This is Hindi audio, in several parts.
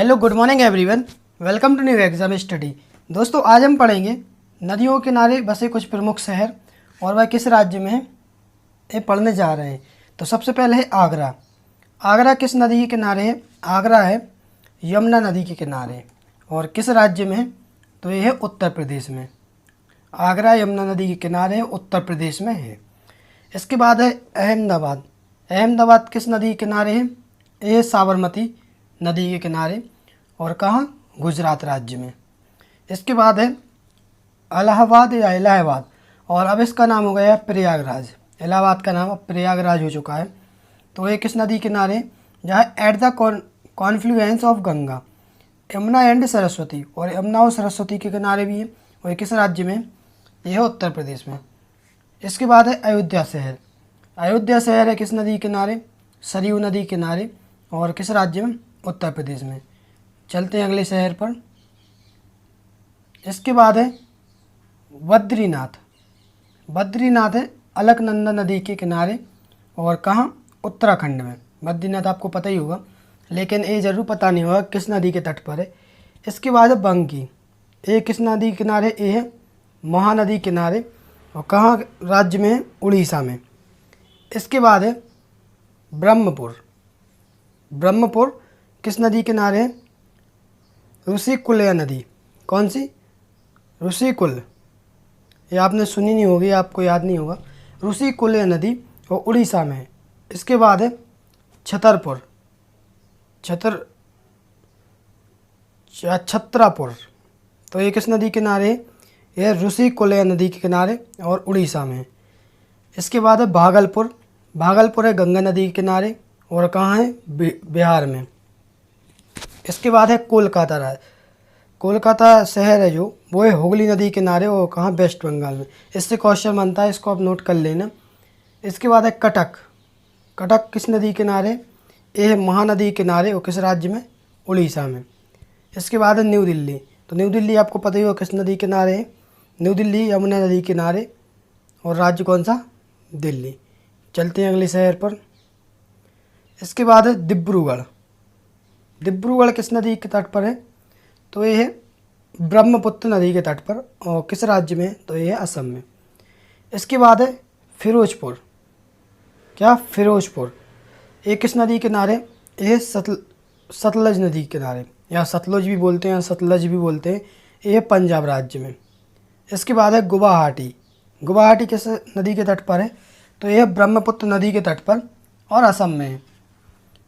Hello good morning everyone, welcome to new exam study. दोस्तों आज हम पढ़ेंगे नदियों के किनारे बसे कुछ प्रमुख शहर और वह किस राज्य में है, ये पढ़ने जा रहे हैं। तो सबसे पहले है आगरा। आगरा किस नदी के किनारे है? आगरा है यमुना नदी के किनारे। और किस राज्य में है? तो ये है उत्तर प्रदेश में। आगरा यमुना नदी के किनारे है, उत्तर प्रदेश में है। इसके बाद है अहमदाबाद। अहमदाबाद किस नदी के किनारे है? ये साबरमती नदी के किनारे। और कहाँ? गुजरात राज्य में। इसके बाद है इलाहाबाद या इलाहाबाद, और अब इसका नाम हो गया प्रयागराज। इलाहाबाद का नाम अब प्रयागराज हो चुका है। तो ये किस नदी किनारे? जहाँ at the Confluence of Ganga, Yamuna and Saraswati, और यमुना और सरस्वती के किनारे भी है। और ये किस राज्य में? यह है उत्तर प्रदेश में। इसके बाद है अयोध्या शहर। अयोध्या शहर है किस नदी के किनारे? सरयू नदी के किनारे। और किस राज्य में? उत्तर प्रदेश में। चलते हैं अगले शहर पर। इसके बाद है बद्रीनाथ। बद्रीनाथ है अलकनंदा नदी के किनारे। और कहाँ? उत्तराखंड में। बद्रीनाथ आपको पता ही होगा, लेकिन ये ज़रूर पता नहीं होगा किस नदी के तट पर है। इसके बाद है बंकी। ये किस नदी के किनारे? ये है महानदी किनारे। और कहाँ राज्य में है? उड़ीसा में। इसके बाद है ब्रह्मपुर। ब्रह्मपुर किस नदी किनारे है? ऋषिकुल्या नदी। कौन सी? ऋषिकुल। ये आपने सुनी नहीं होगी, आपको याद नहीं होगा। ऋषिकुल्या नदी और उड़ीसा में है। इसके बाद है छतरपुर। छतरापुर। तो ये किस नदी किनारे है? यह ऋषिकुल्या नदी के किनारे और उड़ीसा में है। इसके बाद है भागलपुर। भागलपुर है गंगा नदी के किनारे। और कहाँ है? बिहार में। इसके बाद है कोलकाता। कोलकाता शहर है जो, वो है हुगली नदी के किनारे। और कहाँ? वेस्ट बंगाल में। इससे क्वेश्चन बनता है, इसको आप नोट कर लेना। इसके बाद है कटक। कटक किस नदी के किनारे? ये है महानदी के किनारे। और किस राज्य में? उड़ीसा में। इसके बाद है न्यू दिल्ली। तो न्यू दिल्ली आपको पता ही होगा किस नदी के किनारे है? न्यू दिल्ली यमुना नदी के किनारे। और राज्य कौन सा? दिल्ली। चलते हैं अगले शहर पर। इसके बाद है डिब्रूगढ़। डिब्रूगढ़ किस नदी के तट पर है? तो ये है ब्रह्मपुत्र नदी के तट पर। और किस राज्य में? तो ये है असम में। इसके बाद है फिरोजपुर। क्या? फिरोजपुर। ये किस नदी के किनारे? ये सतलज नदी के किनारे, या सतलुज भी बोलते हैं, सतलज भी बोलते हैं। ये है पंजाब राज्य में। इसके बाद है गुवाहाटी। गुवाहाटी किस नदी के तट पर है? तो यह ब्रह्मपुत्र नदी के तट पर और असम में है।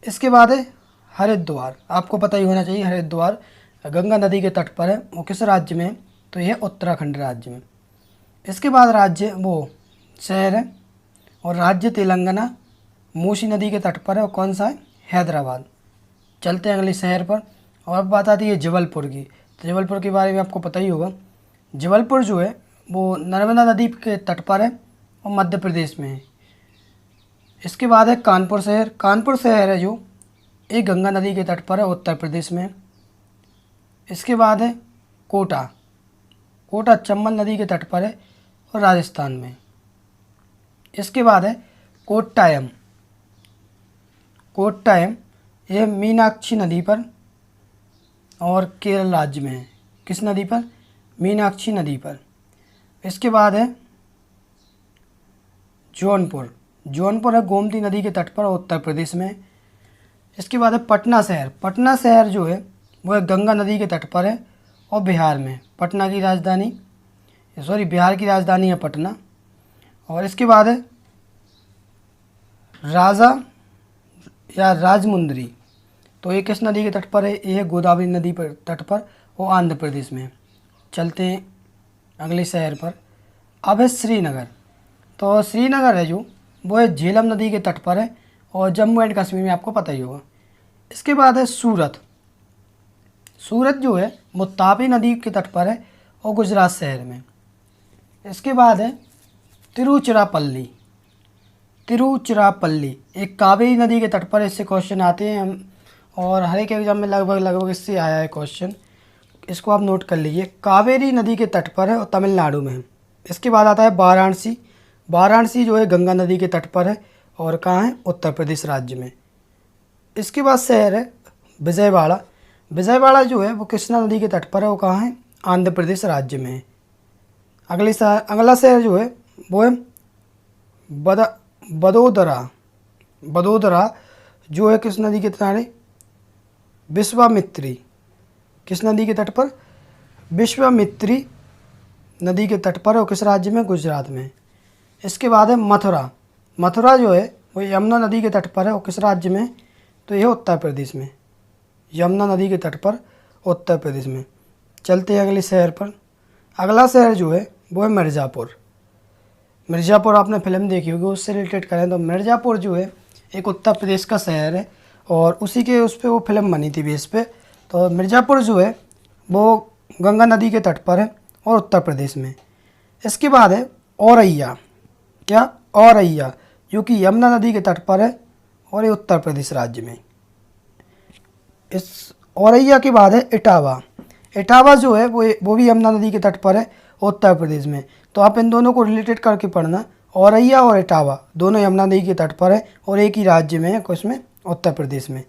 इसके बाद है हरिद्वार। आपको पता ही होना चाहिए, हरिद्वार गंगा नदी के तट पर है। वो किस राज्य में है? तो यह उत्तराखंड राज्य में। इसके बाद राज्य वो शहर है और राज्य तेलंगाना मूसी नदी के तट पर है। और कौन सा है? हैदराबाद। चलते हैं अगले शहर पर। और अब बात आती है जबलपुर की। तो जबलपुर के बारे में आपको पता ही होगा। जबलपुर जो है वो नर्मदा नदी के तट पर है और मध्य प्रदेश में है। इसके बाद है कानपुर शहर। कानपुर शहर है जो एक गंगा नदी के तट पर है, उत्तर प्रदेश में। इसके बाद है कोटा। कोटा चंबल नदी के तट पर है और राजस्थान में। इसके बाद है कोट्टायम। कोट्टायम यह मीनाक्षी नदी पर और केरल राज्य में है। किस नदी पर? मीनाक्षी नदी पर। इसके बाद है जौनपुर। जौनपुर है गोमती नदी के तट पर और उत्तर प्रदेश में। इसके बाद है पटना शहर। पटना शहर जो है वो है गंगा नदी के तट पर है और बिहार में। पटना की राजधानी, बिहार की राजधानी है पटना। और इसके बाद है राजा या राजमुंदरी। तो ये किस नदी के तट पर है? ये है गोदावरी नदी पर तट पर और आंध्र प्रदेश में। चलते हैं अगले शहर पर। अब है श्रीनगर। तो श्रीनगर है जो, वो है झेलम नदी के तट पर है और जम्मू एंड कश्मीर में, आपको पता ही होगा। इसके बाद है सूरत। सूरत जो है वो तापी नदी के तट पर है और गुजरात शहर में। इसके बाद है तिरुचिरापल्ली। तिरुचिरापल्ली एक कावेरी नदी के तट पर, इससे क्वेश्चन आते हैं हम, और हर एक एग्जाम में लगभग इससे आया है क्वेश्चन। इसको आप नोट कर लीजिए। कावेरी नदी के तट पर है और तमिलनाडु में है। इसके बाद आता है वाराणसी। वाराणसी जो है गंगा नदी के तट पर है और कहाँ है? उत्तर प्रदेश राज्य में। इसके बाद शहर है विजयवाड़ा। विजयवाड़ा जो है वो कृष्णा नदी के तट पर है, वो कहाँ है? आंध्र प्रदेश राज्य में है। अगला शहर जो है वो है बड़ोदरा। बड़ोदरा जो है किस नदी के किनारे? विश्वामित्री। किस नदी के तट पर? विश्वामित्री नदी के तट पर है, और किस राज्य में? गुजरात में। इसके बाद है मथुरा। मथुरा जो है वो यमुना नदी के तट पर है, और किस राज्य में? तो यह उत्तर प्रदेश में। यमुना नदी के तट पर उत्तर प्रदेश में। चलते हैं अगले शहर पर। अगला शहर जो है वो है मिर्ज़ापुर। मिर्ज़ापुर आपने फिल्म देखी होगी, उससे रिलेटेड करें तो मिर्ज़ापुर जो है एक उत्तर प्रदेश का शहर है, और उसी के उस पर वो फिल्म बनी थी बेस पे। तो मिर्ज़ापुर जो है वो गंगा नदी के तट पर है और उत्तर प्रदेश में। इसके बाद है औरैया। क्या? औरैया, जो कि यमुना नदी के तट पर है और ये उत्तर प्रदेश राज्य में। इस औरैया के बाद है इटावा। इटावा जो है वो भी यमुना नदी के तट पर है उत्तर प्रदेश में। तो आप इन दोनों को रिलेटेड करके पढ़ना। औरैया और इटावा दोनों यमुना नदी के तट पर है और एक ही राज्य में है, किसमें? उत्तर प्रदेश में।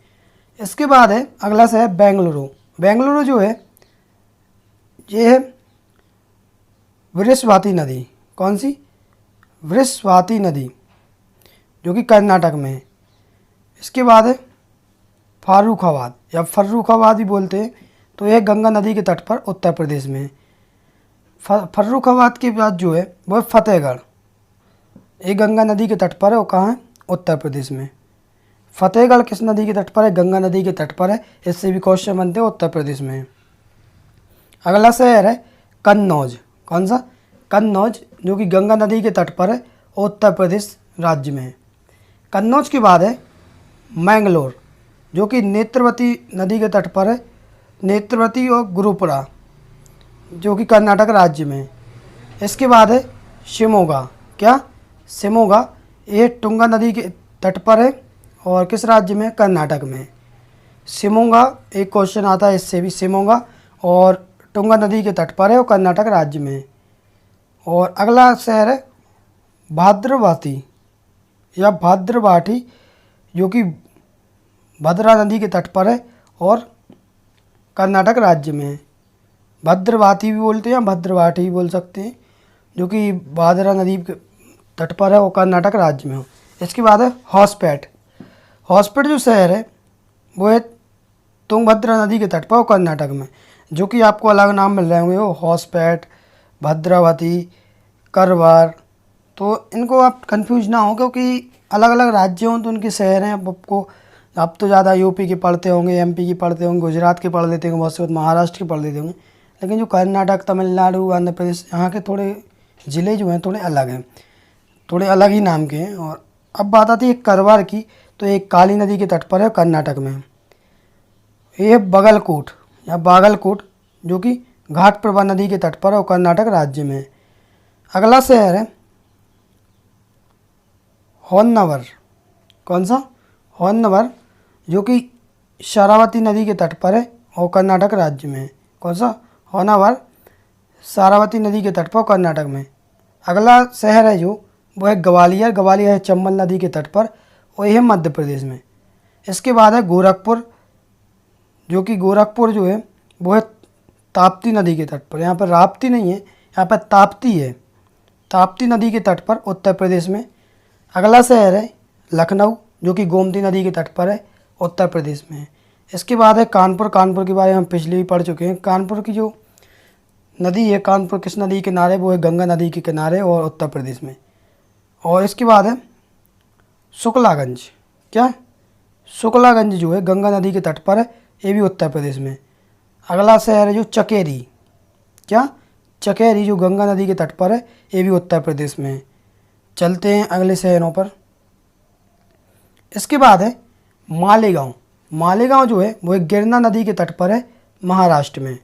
इसके बाद है अगला शहर बेंगलुरु। बेंगलुरु जो है ये है वृषभावती नदी। कौन सी? वृषभावती नदी, जो कि कर्नाटक में है। इसके बाद है फारुखाबाद, या फर्रुखाबाद भी बोलते हैं, तो यह गंगा नदी के तट पर उत्तर प्रदेश में है। फर्रुखाबाद के बाद जो है वह फतेहगढ़, ये गंगा नदी के तट पर है, वो कहाँ है? उत्तर प्रदेश में। फतेहगढ़ किस नदी के तट पर है? गंगा नदी के तट पर है। इससे भी क्वेश्चन बनते हैं, उत्तर प्रदेश में है। अगला शहर है कन्नौज। कौन सा? कन्नौज, जो कि गंगा नदी के तट पर है और उत्तर प्रदेश राज्य में है। कन्नौज के बाद है मैंगलोर, जो कि नेत्रवती नदी के तट पर है। नेत्रवती और गुरुपुरा, जो कि कर्नाटक राज्य में है। इसके बाद है शिमोगा। क्या? शिमोगा, ये टुंगा नदी के तट पर है और किस राज्य में? कर्नाटक में। शिमोगा एक क्वेश्चन आता है इससे भी। शिमोगा और टुंगा नदी के तट पर है और कर्नाटक राज्य में। और अगला शहर है भाद्रवाती या भाद्रवाटी, जो कि भद्रा नदी के तट पर है और कर्नाटक राज्य में है। भद्रवाती भी बोलते हैं, भद्रवाटी भी बोल सकते हैं, जो कि भादरा नदी के तट पर है और कर्नाटक राज्य में हो। इसके बाद है हॉसपेट। हॉसपेट जो शहर है वो है तुंगभद्रा नदी के तट पर और कर्नाटक में, जो कि आपको अलग नाम मिल रहे होंगे, वो हॉसपेट, भद्रावती, करवार। तो इनको आप कंफ्यूज ना हो, क्योंकि अलग अलग राज्य हों तो उनके शहर हैं। आपको आप तो ज़्यादा यूपी के पढ़ते होंगे, एमपी की पढ़ते होंगे, गुजरात के पढ़ लेते होंगे, बहुत से महाराष्ट्र के पढ़ लेते होंगे, लेकिन जो कर्नाटक, तमिलनाडु, आंध्र प्रदेश, यहाँ के थोड़े ज़िले जो हैं थोड़े अलग हैं, थोड़े अलग ही नाम के हैं। और अब बात आती है करवार की, तो एक काली नदी के तट पर है कर्नाटक में। ये बगलकोट या बागलकोट, जो कि घाटप्रभा नदी के तट पर है और कर्नाटक राज्य में। अगला शहर है होन्नवर। कौन सा? होन्नवर, जो कि शरावती नदी के तट पर है और कर्नाटक राज्य में। कौन सा? होन्नवर, शरावती नदी के तट पर कर्नाटक में। अगला शहर है जो वो है ग्वालियर। ग्वालियर है चंबल नदी के तट पर और यह है मध्य प्रदेश में। इसके बाद है गोरखपुर, जो कि गोरखपुर जो है वो है ताप्ती नदी के तट पर। यहाँ पर राप्ती नहीं है, यहाँ पर ताप्ती है। ताप्ती नदी के तट पर उत्तर प्रदेश में। अगला शहर है लखनऊ, जो कि गोमती नदी के तट पर है, उत्तर प्रदेश में है। इसके बाद है कानपुर। कानपुर के बारे में हम पिछले भी पढ़ चुके हैं। कानपुर की जो नदी है, कानपुर किस नदी के किनारे? वो है गंगा नदी के किनारे और उत्तर प्रदेश में। और इसके बाद है शुक्लागंज। क्या? शुक्लागंज जो है गंगा नदी के तट पर है, ये भी उत्तर प्रदेश में। अगला शहर है जो चकेरी। क्या? चकेरी, जो गंगा नदी के तट पर है, ये भी उत्तर प्रदेश में है। चलते हैं अगले शहरों पर। इसके बाद है मालेगांव। मालेगांव जो है वो एक गिरना नदी के तट पर है, महाराष्ट्र में।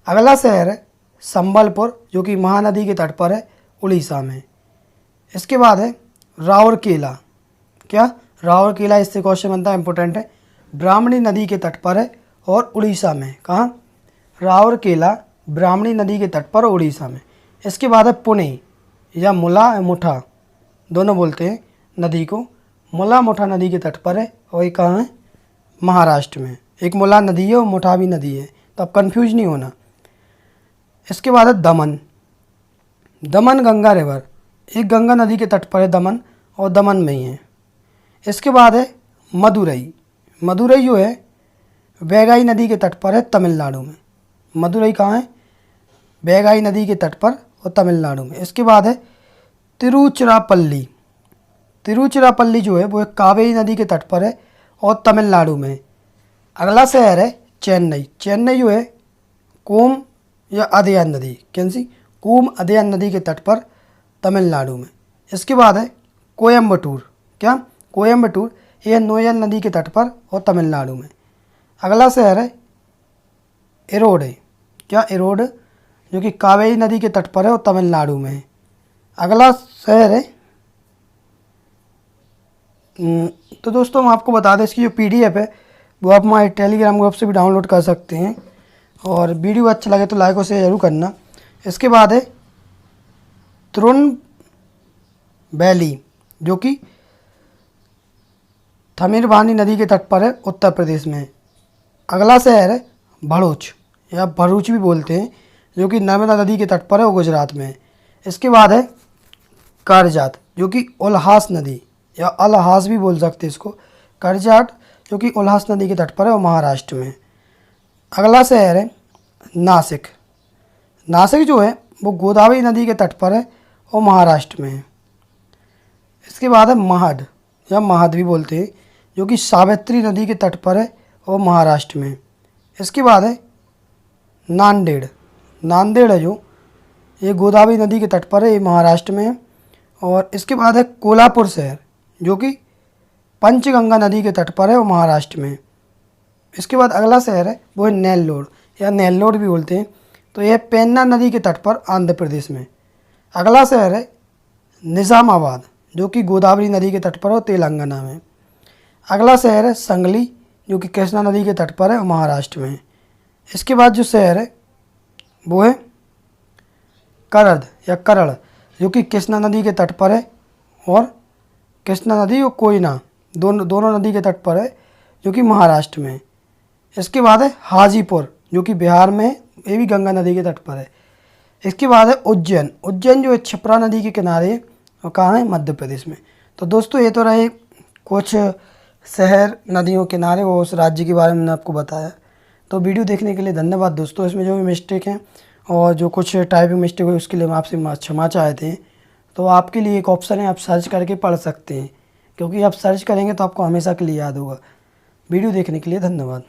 अगला शहर है संबलपुर, जो कि महानदी के तट पर है, उड़ीसा में। इसके बाद है राउरकेला। क्या? राउरकेला, इससे क्वेश्चन बनता है, इंपॉर्टेंट है। ब्राह्मणी नदी के तट पर है और उड़ीसा में। कहाँ? राउरकेला ब्राह्मणी नदी के तट पर, उड़ीसा में। इसके बाद है पुणे या मुला मुठा, दोनों बोलते हैं नदी को। मुला मुठा नदी के तट पर है और ये कहाँ है? महाराष्ट्र में। एक मुला नदी है और मोठावी नदी है, तो अब कंफ्यूज नहीं होना। इसके बाद है दमन। दमन गंगा रिवर, एक गंगा नदी के तट पर है दमन, और दमन में ही है। इसके बाद है मदुरई। मदुरई जो है वैगाई नदी के तट पर है तमिलनाडु में। मदुरई कहाँ है? वैगाई नदी के तट पर और तमिलनाडु में। इसके बाद है तिरुचिरापल्ली। तिरुचिरापल्ली जो है वो एक कावेरी नदी के तट पर है और तमिलनाडु में। अगला शहर है चेन्नई। चेन्नई जो है कोम या अदयान नदी, कैसी कोम अदयान नदी के तट पर तमिलनाडु में। इसके बाद है कोयम्बटूर। क्या? कोयम्बटूर, यह नोयल नदी के तट पर और तमिलनाडु में। अगला शहर है इरोड है। क्या? इरोड, जो कि कावेरी नदी के तट पर है और तमिलनाडु में है। अगला शहर है तो दोस्तों हम आपको बता दें, इसकी जो PDF है वो आप हमारे टेलीग्राम ग्रुप से भी डाउनलोड कर सकते हैं। और वीडियो अच्छा लगे तो लाइक और शेयर जरूर करना। इसके बाद है त्रुन वैली, जो कि थमिरवानी नदी के तट पर है, उत्तर प्रदेश में। अगला शहर है भरूच या भरूच भी बोलते हैं, जो कि नर्मदा नदी के तट पर है, वो गुजरात में है। इसके बाद है करजात, जो कि उल्हास नदी या अल्हास भी बोल सकते हैं इसको, करजात जो कि उल्हास नदी के तट पर है, वो महाराष्ट्र में। अगला शहर है नासिक। नासिक जो है वो गोदावरी नदी के तट पर है और महाराष्ट्र में है। इसके बाद है महड या महद भी बोलते हैं, जो कि सावित्री नदी के तट पर है और महाराष्ट्र में। इसके बाद है नांदेड़। नांदेड़ है जो ये गोदावरी नदी के तट पर है, ये महाराष्ट्र में है। और इसके बाद है कोल्हापुर शहर, जो कि पंचगंगा नदी के तट पर है और महाराष्ट्र में। इसके बाद अगला शहर है वो है नेल्लोर या नेल्लोर भी बोलते हैं, तो यह पेन्ना नदी के तट पर आंध्र प्रदेश में। अगला शहर है निज़ामाबाद, जो कि गोदावरी नदी के तट पर है और तेलंगाना में। अगला शहर है संगली, जो कि कृष्णा नदी के तट पर है और महाराष्ट्र में। इसके बाद जो शहर है वो है करद या करड़, जो कि कृष्णा नदी के तट पर है और कृष्णा नदी और कोयना दोनों नदी के तट पर है, जो कि महाराष्ट्र में। इसके बाद है हाजीपुर, जो कि बिहार में है, ये भी गंगा नदी के तट पर है। इसके बाद है उज्जैन। उज्जैन जो है क्षिप्रा नदी के किनारे है और कहाँ है? मध्य प्रदेश में। तो दोस्तों ये तो रहे कुछ शहर नदियों किनारे वो उस राज्य के बारे में मैंने आपको बताया। तो वीडियो देखने के लिए धन्यवाद दोस्तों। इसमें जो भी मिस्टेक हैं और जो कुछ टाइपिंग मिस्टेक हुई उसके लिए मैं आपसे क्षमा चाहते हैं। तो आपके लिए एक ऑप्शन है, आप सर्च करके पढ़ सकते हैं, क्योंकि आप सर्च करेंगे तो आपको हमेशा के लिए याद होगा। वीडियो देखने के लिए धन्यवाद।